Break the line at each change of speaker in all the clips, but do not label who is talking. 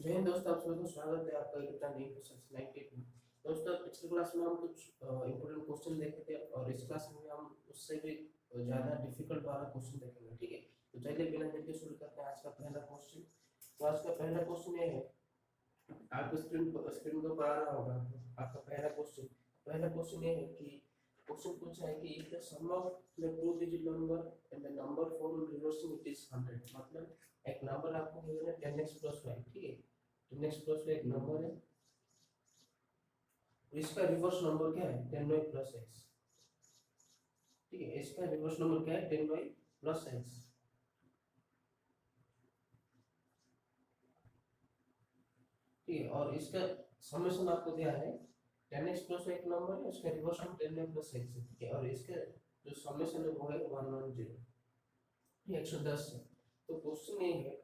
जय हिंद दोस्तों, आप सभी को स्वागत है आपका यूट्यूब चैनल क्वेश्चंस 92 में। दोस्तों, पिछले क्लास में हम कुछ इंपॉर्टेंट क्वेश्चन देखे थे और इस क्लास में हम उससे भी ज़्यादा डिफिकल्ट वाला क्वेश्चन देखेंगे। ठीक है, तो चलिए बिना देर के शुरू करते हैं आज का पहला क्वेश्चन। तो आज का पहला क्वेश्चन ये है, आपको स्क्रीन को पर आ रहा होगा आपका पहला क्वेश्चन ये है कि क्वेश्चन पूछा है कि if the sum of the two digit number and the number for reversing it is 100। मतलब एक नंबर आपको गिवन है 10x + y। ठीक है, 10x + y एक नंबर है, इसका रिवर्स नंबर क्या है 10y + x। ठीक है, इसका रिवर्स नंबर क्या है 10y + x। ठीक है, और इसका समेशन आपको दिया है 10x + एक नंबर है, उसका रिवर्स हम 10y + x है। ठीक है, और इसका जो समेशन है वो है 110, 110 है। तो क्वेश्चन ये है,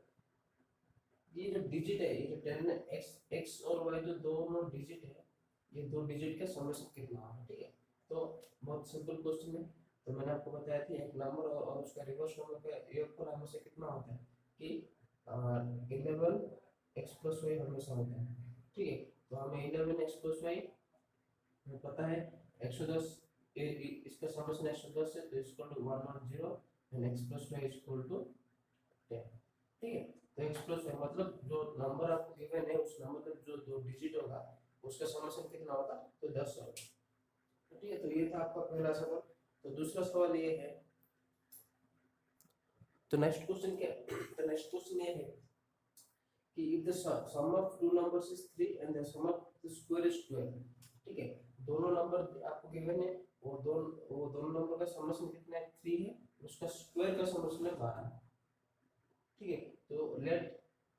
ये जो डिजिट है, ये जो 10x और y जो दोनों डिजिट है, ये दो डिजिट का समेशन कितना होगा। ठीक है, तो बहुत सिंपल क्वेश्चन है। तो मैंने आपको बताया था एक नंबर और उसका रिवर्स नंबर का योगफल हमेशा कितना होता है कि 11x + y हमेशा होता है। ठीक है, तो हमें 11x + y पता है 110, इसका समेशन 110 है, तो इसको 110 and x + y equal to 10। ठीक है, तो x + y मतलब जो नंबर आपको गिवन है उस नंबर का जो दो डिजिट होगा उसका समेशन कितना होगा, तो 10 होगा। ठीक है, तो ये था आपका पहला सवाल। तो दूसरा सवाल ये है, तो नेक्स्ट क्वेश्चन क्या है, तो नेक्स्ट क्वेश्चन ये है कि if the sum of two numbers is 3 and the sum of the square is 12। ठीक है, दोनों नंबर आपको गिवन है, वो दोनों नंबर का समेशन कितना है 3 है, उसका स्क्वायर का समेशन है 12। ठीक है, तो लेट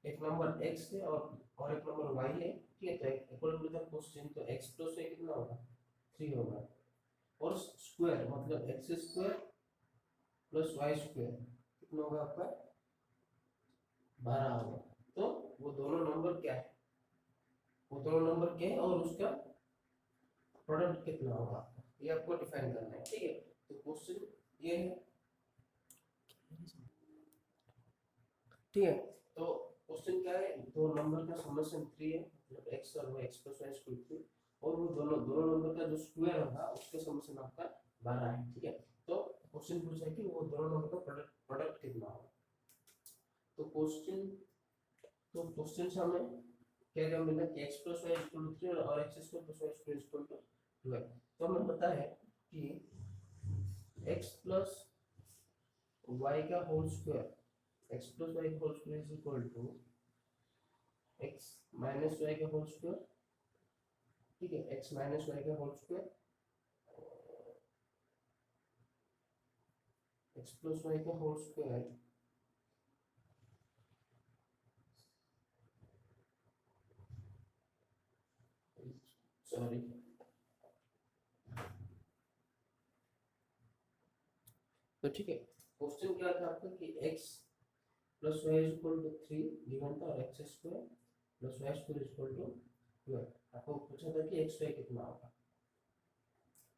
एक नंबर x है और एक नंबर y है। ठीक है, तो अकॉर्डिंग टू द क्वेश्चन तो x + y कितना होगा 3 होगा, और स्क्वायर मतलब x² + y² कितना होगा आपका 12 होगा। तो वो दोनों नंबर क्या है, और उसका प्रोडक्ट कितना होगा आपका, ये आपको डिफाइन करना है। ठीक है, तो क्वेश्चन ये है। ठीक है, तो क्वेश्चन क्या है, दो नंबर का समेशन 3 है, मतलब x और y, x + y = 3, और वो दोनों नंबर का जो स्क्वायर होगा उसका समेशन आपका 12 है। ठीक है, तो क्वेश्चन पूछा है कि वो दोनों नंबर का प्रोडक्ट कितना होगा। तो क्वेश्चन से हमें क्या क्या मिला कि x + y = 3 और x² + y² = 12। तो हमें पता है कि x + y का whole square, x + y whole square is equal to x - y का होल स्क्वायर। ठीक है, x - y का होल स्क्वायर, x + y का होल स्क्वायर सॉरी। तो ठीक है, क्वेश्चन क्या था आपका कि x + y = 3 गिवन था, और x² + y² = 12। आपको पूछा था कि x y कितना होगा।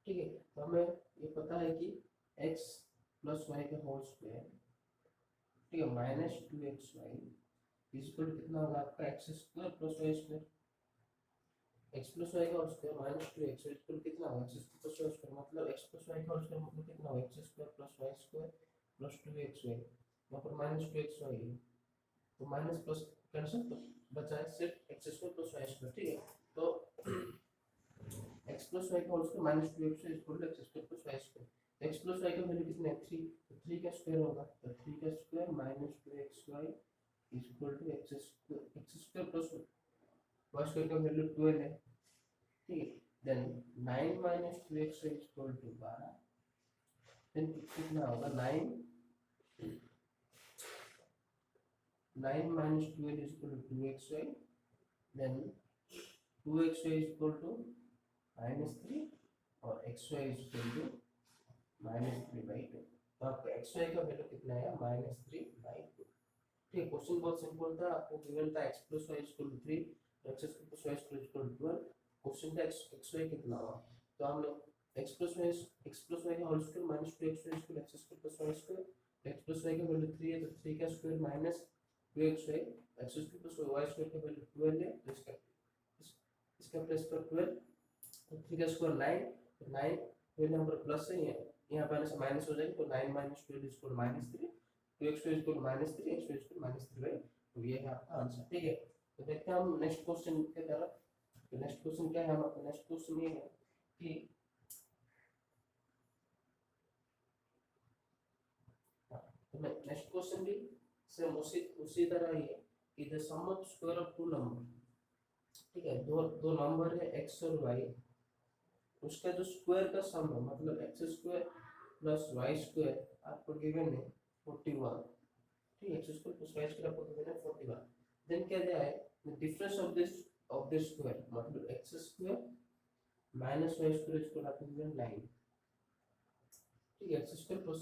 ठीक है, तो हमें ये पता है कि x + y का होल स्क्वायर, ठीक है, -2xy इक्वल टू कितना होगा आपका x² + y²। x + y का होल स्क्वायर -2x इक्वल कितना होगा x² + y², मतलब x + y का होल स्क्वायर मतलब कितना होगा x² + y² + 2xy। यहाँ पर -2xy है, तो माइनस प्लस कैंसिल, तो बचा है सिर्फ x² + y²। ठीक है, तो x + y का whole square -2x equal to x² + y²। x + y का वैल्यू कितना है 3, तो 3 का स्क्वायर होगा, तो 3 का square -2xy equal to x² + y² का वैल्यू 12 है। ठीक है, then 9 - 2xy equal to 12, then कितना होगा 9 - 12 equal to 2xy, then 2xy equal to -3 और xy इक्वल टू -3/2। तो आपका xy का वैल्यू कितना है -3/2। ठीक है, क्वेश्चन बहुत सिंपल था, आपको गिवन था x + y = 3 और x² + y² = 12। क्वेश्चन था xy कितना होगा, तो हमने x + y का whole square -2xy = x² + y²। x + y का वैल्यू 3 है, तो 3 का square -2xy x square plus y square की वैल्यू 12 है, तो इसका प्लस पर 12, तो 3 का स्क्वायर 9, तो 9 12 यहाँ पर प्लस है, यहाँ पर आने से माइनस हो जाएगी, तो 9 माइनस 12 इक्वल -3, तो x2 इक्वल -3, x2 इक्वल -3, तो ये है आपका आंसर। ठीक है, तो देखते हैं हम नेक्स्ट क्वेश्चन की तरफ। तो नेक्स्ट क्वेश्चन क्या है हमारा? नेक्स्ट क्वेश्चन ये है कि नेक्स्ट क्वेश्चन भी सेम उसी तरह ही है कि the sum of square of two number, ठीक है, दो नंबर है x और y, उसका जो स्क्वायर का सम है, मतलब x square plus y square आपको गिवन है 41, ठीक है, x square plus y square आपको गिवन है 41। देन क्या दिया है? The difference of this square, मतलब x square minus y square equal आपको गिवन 9, ठीक है, x square plus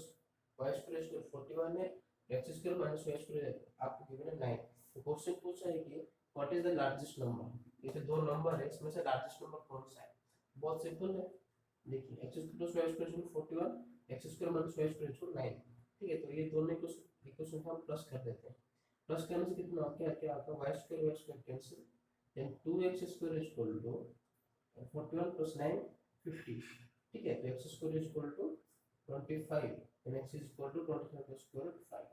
y square equal 41 है, x square minus y square आपको गिवन है 9। तो क्वेश्चन पूछा है कि what is the largest number, ये दो नंबर है, इसमें से लार्जेस्ट नंबर कौन सा है? बहुत सिंपल है, देखिए x square plus y square equal 41, x square minus y square equal 9, ठीक है, तो ये दोनों को इक्वेशन हम प्लस कर देते हैं। प्लस करने से कितना क्या क्या आता है? y square cancel, then 2x square equal to 41 plus 9 50, ठीक है, तो x square equal to 25 and x equal to 25 plus square root 5।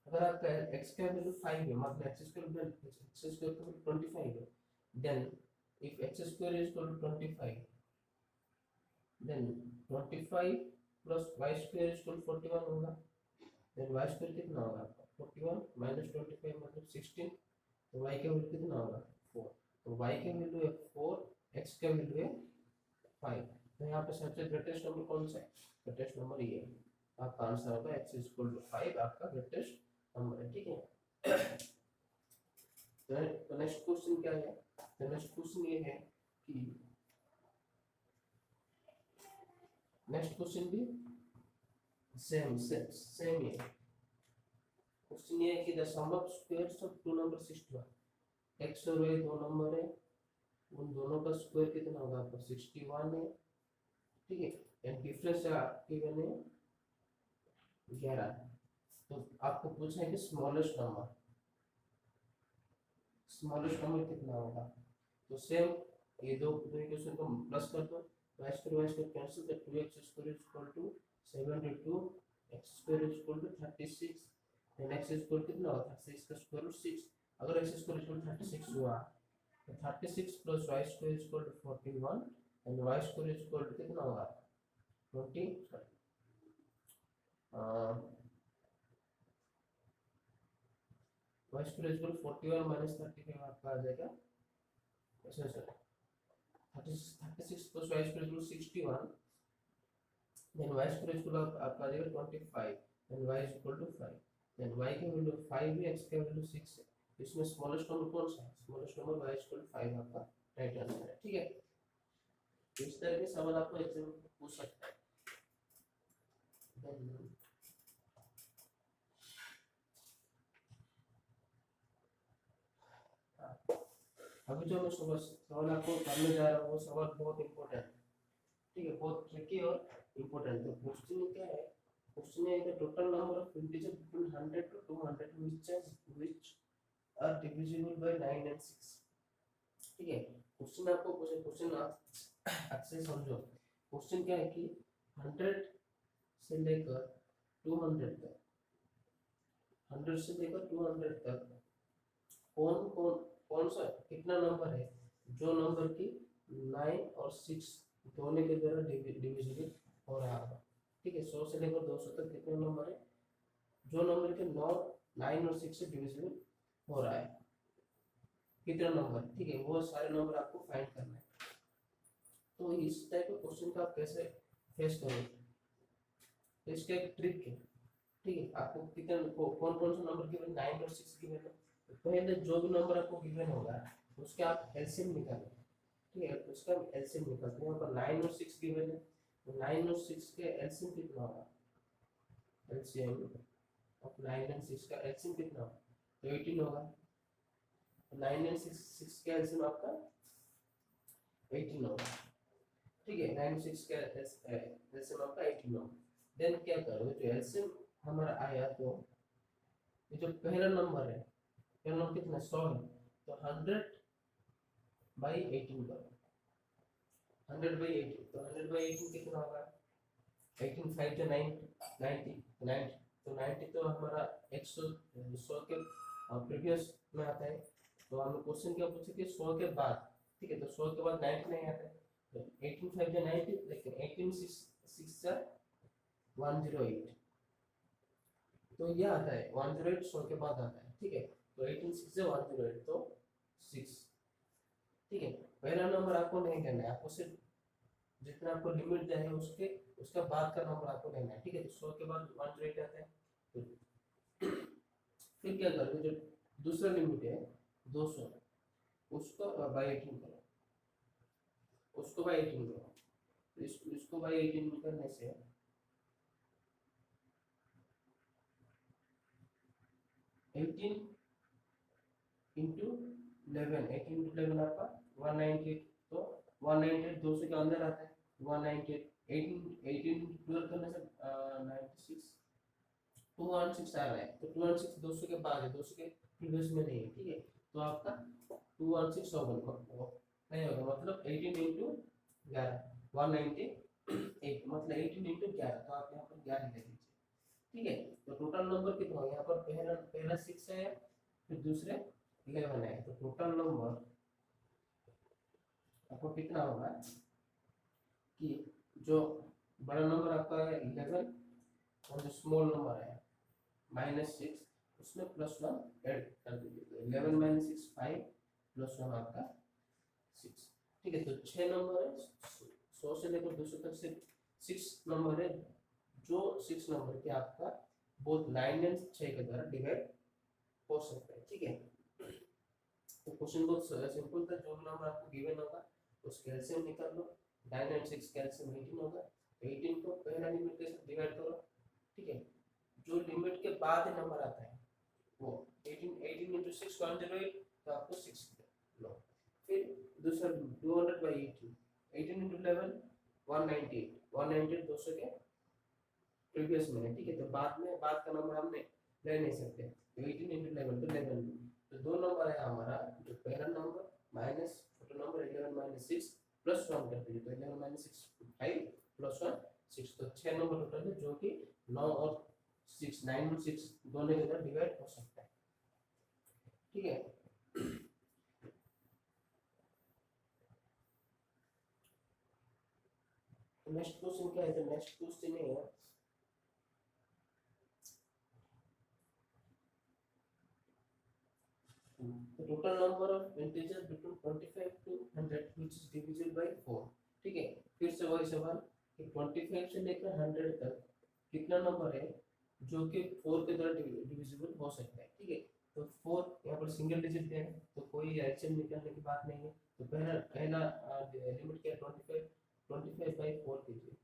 अगर आपका x का वैल्यू 5 है, मतलब x स्क्वायर का वैल्यू 25 है, then if x square is equal to 25, then 25 plus y square is equal to 41 होगा, then y square कितना होगा? 41 minus 25 मतलब 16, तो y का वैल्यू कितना होगा? 4, तो y का वैल्यू है 4, x का वैल्यू है 5, तो यहाँ पे सबसे ग्रेटेस्ट नंबर कौन सा है? ग्रेटेस्ट नंबर ये है, आपका आंसर होगा x is equal to 5, आपका ग्रेटेस्ट नंबर है। ठीक है, तो नेक्स्ट क्वेश्चन क्या है? तो नेक्स्ट क्वेश्चन ये है कि नेक्स्ट क्वेश्चन भी सेम ही है। क्वेश्चन ये है कि the sum of squares of two number 61, x और y दो नंबर है, उन दोनों का स्क्वायर कितना होगा? आपका 61 है, ठीक है, एंड डिफरेंस आपके बने 11। तो आपको पूछना है कि स्मॉलेस्ट नंबर कितना होगा? तो सेम ये दो इक्वेशन को प्लस कर दो, y स्क्वायर कैंसिल, तो 2x square is equal to 72, x square is equal to 36, then x square कितना होगा? 36 का स्क्वायर रूट 6। अगर x स्क्वायर इक्वल 36 हुआ तो 36 plus y square is equal to 41 and y square is equal to कितना होगा? 20 y square is equal to 41 minus 35 आपका आ जाएगा, sir 36 plus y square equal 61, then y square equal आपका आ जाएगा 25 then y is equal to 5, then y की value 5 है, x की वैल्यू 6 है, इसमें स्मॉलेस्ट नंबर कौन सा है? Smallest number y equal to 5 आपका राइट आंसर है। ठीक है, इस तरह के सवाल आपको एग्जाम में पूछ सकता है। अभी जो मैं सवाल आपको करने जा रहा हूँ वो सवाल बहुत इंपॉर्टेंट, ठीक है, बहुत ट्रिकी और इम्पोर्टेंट। तो क्वेश्चन क्या है? क्वेश्चन है the total number of integer between 100 to 200 which are divisible by 9 and 6। ठीक है, क्वेश्चन आपको क्वेश्चन अच्छे से समझो। क्वेश्चन क्या है कि 100 से लेकर 200 तक, 100 से लेकर 200 तक कौन सा कितना नंबर है जो नंबर की 9 और 6 दोनों के द्वारा डिविजिबल हो रहा है? ठीक है, 100 से लेकर 200 तक कितने नंबर है जो नंबर के 9 और 6 से डिविजिबल हो रहा है? कितना नंबर? ठीक है, वो सारे नंबर आपको फाइंड करना है। तो इस टाइप के क्वेश्चन का आप कैसे फेस करोगे? तो इसका एक ट्रिक है, ठीक है, आपको कितने कौन कौन सा नंबर गिवन 9 और 6 गिवन है, तो पहले जो भी नंबर आपको गिवन होगा उसके आप एलसीएम निकालें। ठीक है, उसका एलसीएम निकालते हैं। यहाँ पर 9 और 6 गिवन है, तो 9 और 6 के एलसीएम कितना होगा? एलसीएम ऑफ 9 एंड 6 का एलसीएम कितना होगा? तो 18 होगा। 9 एंड 6 का एलसीएम आपका 18 होगा। ठीक है, 9 6 का एलसीएम आपका 18 होगा। देन क्या करोगे? जो एलसीएम हमारा आया, तो ये जो पहला नंबर है पहला नंबर कितना 100 है, तो 100/18 करो, 100/18, तो 100/18 कितना होगा, 18 5 to 90, तो 90 तो हमारा 100 के प्रीवियस में आता है। तो हमें क्वेश्चन क्या पूछे कि 100 के बाद, ठीक है, तो 100 के बाद 90 नहीं आता है, तो 18 5 to 90, लेकिन 18 6 से 108, तो ये आता है 108 100 के बाद आता है, ठीक है, तो 18 6 से 108, तो 6, ठीक है। पहला नंबर आपको नहीं करना है, आपको सिर्फ जितना आपको लिमिट दिया है उसका बाद का नंबर आपको लेना है, ठीक है। तो 100 के बाद 108 आता है, तो फिर क्या करोगे, जो दूसरा लिमिट है 200, उसको बाई 18 करो, उसको बाई 18 करो, तो इसको बाई 18 करने से 18 इंटू 11, 18 इंटू 11 आपका 198, तो 198 200 के अंदर आता है, 198, 18 12 करने से 96, 216 आ रहा है, तो 216 200 के बाद है, 200 के प्रीवियस में नहीं है, ठीक है, तो आपका 216 होगा, नहीं होगा, मतलब 18 इंटू 11 198, मतलब 18 इंटू 11, तो आप यहाँ पर 11 ले लीजिए, ठीक है। तो टोटल नंबर कितना हो, यहाँ पर पहला 6 है, फिर दूसरे 11 है, तो टोटल नंबर आपको कितना होगा कि जो बड़ा नंबर आपका है 11 और जो स्मॉल नंबर है -6, उसमें +1 ऐड कर दीजिए, तो 11 - 6 5 +1 आपका 6, ठीक है। तो 6 नंबर है, 100 से लेकर 200 तक से 6 नंबर है, जो 6 नंबर के आपका बोथ 9 और 6 के द्वारा डिवाइड हो सकता है, ठीक है। तो क्वेश्चन बहुत सिंपल था, जो नंबर आपको गिवन होगा उसके एलसीएम निकाल लो, 9 और 6 का एलसीएम 18 होगा, तो 18 को पहला लिमिट के साथ डिवाइड करो, ठीक है। जो लिमिट के बाद नंबर आता है वो 18 into 6 108, तो आपको 6 लो, फिर दूसरा 200/18, 18 into 11 198, 198 200 के प्रीवियस में है, ठीक है, तो बाद का नंबर हमने ले नहीं सकते, तो 18 into 11 तो 11, तो दो नंबर है हमारा, जो पहला नंबर माइनस छोटा नंबर 11 - 6 +1 कर दीजिए, तो 11 - 6 5 +1 6, तो 6 नंबर टोटल है, जो कि 9 और 6 9 और 6 दोनों के अंदर डिवाइड हो सकता है, ठीक है। नेक्स्ट क्वेश्चन क्या है, तो नेक्स्ट क्वेश्चन है the total number of integers between 25 to 100 which is divisible by 4, ठीक है। फिर से वही सवाल कि 25 से लेकर 100 तक कितना नंबर है जो कि 4 के द्वारा डिविजिबल हो सकता है, ठीक है। तो 4 यहाँ पर सिंगल डिजिट है, तो कोई एलसीएम निकालने की बात नहीं है, तो पहला लिमिट क्या है 25, 25/4 कीजिए,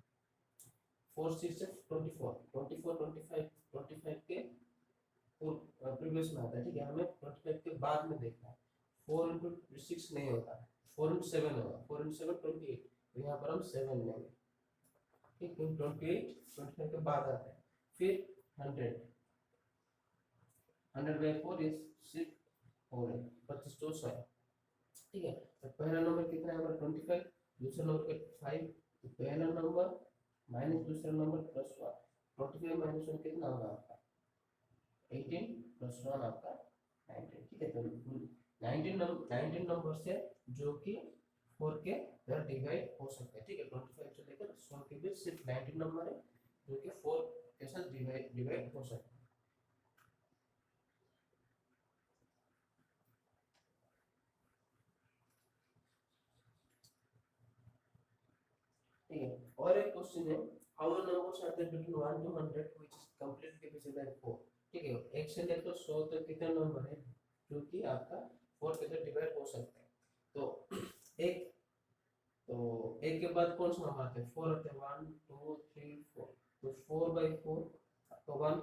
4 6 24, 24 25 25 के प्रीवियस में आता है, ठीक है, हमें 25 के बाद में देखना है, 4 into 6 नहीं होता, 4 into 7 होगा, 4 into 7 28, तो यहाँ पर हम 7 लेंगे, ठीक है, 28 25 के बाद आता है, फिर 100 100/4 इज 6 हो गए 25 तो 100, ठीक है। तो पहला नंबर कितना है हमारा 25, दूसरा नंबर 5, तो पहला नंबर माइनस दूसरा नंबर +1, 25 - 1 कितना होगा आपका 18 +1 आपका 19, ठीक है। तो 19 नंबर से जो कि 4 के द्वारा डिवाइड हो सकता है, ठीक है। 25 से लेकर 100 के बीच सिर्फ 19 नंबर है जो कि 4 के साथ डिवाइड हो सकता है, ठीक है। और एक क्वेश्चन है, how many numbers are there between 1 to 100 which is completely divisible by 4, ठीक है। 1 से लेकर 100 तक कितने नंबर है जो कि आपका 4 के साथ डिवाइड हो सकता है, तो एक तो एक के बाद कौन सा नंबर आता है 4 आते हैं, 1 2 3 4, तो 4/4 आपका 1,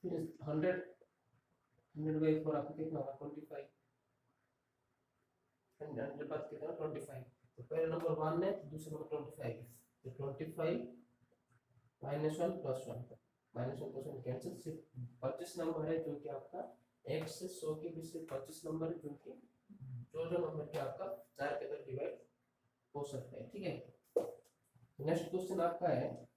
फिर 100 आपका कितना होगा 25, 100 के बाद कितना 25, तो पहला नंबर 1 है, दूसरा नंबर 25 है, तो 25 -1 +1 -1 +1 कैंसिल, सिर्फ 25 नंबर है जो कि आपका x से 100 के बीच में 25 नंबर है जो कि 14 नंबर के आपका 4 के अंदर डिवाइड हो सकता है। ठीक है, नेक्स्ट क्वेश्चन आपका है